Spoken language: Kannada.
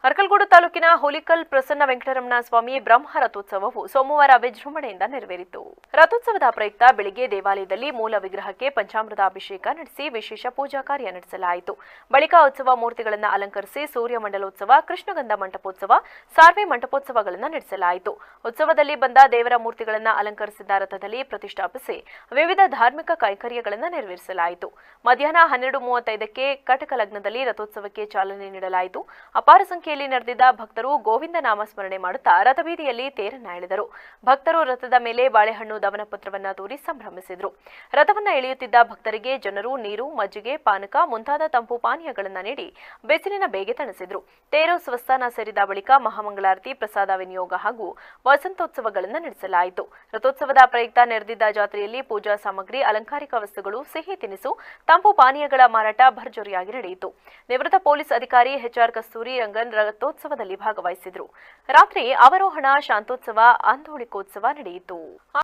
ಅರಕಲಗೂಡು ತಾಲೂಕಿನ ಹುಲಿಕಲ್ ಪ್ರಸನ್ನ ವೆಂಕಟರಮಣ ಸ್ವಾಮಿ ಬ್ರಹ್ಮ ರಥೋತ್ಸವವು ಸೋಮವಾರ ವಿಜೃಂಭಣೆಯಿಂದ ನೆರವೇರಿತು. ರಥೋತ್ಸವದ ಪ್ರಯುಕ್ತ ಬೆಳಿಗ್ಗೆ ದೇವಾಲಯದಲ್ಲಿ ಮೂಲ ವಿಗ್ರಹಕ್ಕೆ ಪಂಚಾಮೃತ ಅಭಿಷೇಕ ನಡೆಸಿ ವಿಶೇಷ ಪೂಜಾ ಕಾರ್ಯ ನಡೆಸಲಾಯಿತು. ಬಳಿಕ ಉತ್ಸವ ಮೂರ್ತಿಗಳನ್ನು ಅಲಂಕರಿಸಿ ಸೂರ್ಯ ಮಂಡಲೋತ್ಸವ, ಕೃಷ್ಣಗಂಧ ಮಂಟಪೋತ್ಸವ, ಸಾರ್ವೆ ಮಂಟಪೋತ್ಸವಗಳನ್ನು ನಡೆಸಲಾಯಿತು. ಉತ್ಸವದಲ್ಲಿ ಬಂದ ದೇವರ ಮೂರ್ತಿಗಳನ್ನು ಅಲಂಕರಿಸಿದ್ದ ರಥದಲ್ಲಿ ಪ್ರತಿಷ್ಠಾಪಿಸಿ ವಿವಿಧ ಧಾರ್ಮಿಕ ಕೈಂಕರ್ಯಗಳನ್ನು ನೆರವೇರಿಸಲಾಯಿತು. ಮಧ್ಯಾಹ್ನ 12:35ಕ್ಕೆ ಕಟಕ ಲಗ್ನದಲ್ಲಿ ರಥೋತ್ಸವಕ್ಕೆ ಚಾಲನೆ ನೀಡಲಾಯಿತು. ಅಪಾರ ಸಂಖ್ಯೆಯಲ್ಲಿ ನಡೆದಿದ್ದ ಭಕ್ತರು ಗೋವಿಂದ ನಾಮ ಸ್ಮರಣೆ ಮಾಡುತ್ತಾ ರಥಬೀದಿಯಲ್ಲಿ ತೇರನ್ನ ಎಳೆದರು. ಭಕ್ತರು ರಥದ ಮೇಲೆ ಬಾಳೆಹಣ್ಣು ದವನಪತ್ರವನ್ನ ತೂರಿ ಸಂಭ್ರಮಿಸಿದರು. ರಥವನ್ನ ಎಳೆಯುತ್ತಿದ್ದ ಭಕ್ತರಿಗೆ ಜನರು ನೀರು, ಮಜ್ಜಿಗೆ, ಪಾನಕ ಮುಂತಾದ ತಂಪು ಪಾನೀಯಗಳನ್ನು ನೀಡಿ ಬಿಸಿಲಿನ ಬೇಗೆ ತಣಿಸಿದರು. ತೇರು ಸ್ವಸ್ಥಾನ ಸೇರಿದ ಬಳಿಕ ಮಹಾಮಂಗಳಾರತಿ, ಪ್ರಸಾದ ವಿನಿಯೋಗ ಹಾಗೂ ವಸಂತೋತ್ಸವಗಳನ್ನು ನಡೆಸಲಾಯಿತು. ರಥೋತ್ಸವದ ಪ್ರಯುಕ್ತ ನೆರೆದಿದ್ದ ಜಾತ್ರೆಯಲ್ಲಿ ಪೂಜಾ ಸಾಮಗ್ರಿ, ಅಲಂಕಾರಿಕ ವಸ್ತುಗಳು, ಸಿಹಿ ತಿನಿಸು, ತಂಪು ಪಾನೀಯಗಳ ಮಾರಾಟ ಭರ್ಜರಿಯಾಗಿ ನಡೆಯಿತು. ನಿವೃತ್ತ ಪೊಲೀಸ್ ಅಧಿಕಾರಿ ಎಚ್ಆರ್ ಕಸ್ತೂರಿ ರಂಗನ್ ರಥೋತ್ಸವದಲ್ಲಿ ಭಾಗವಹಿಸಿದರು. ರಾತ್ರಿ ಅವರೋಹಣ, ಶಾಂತೋತ್ಸವ, ಆಂದೋಳಿಕೋತ್ಸವ ನಡೆಯಿತು.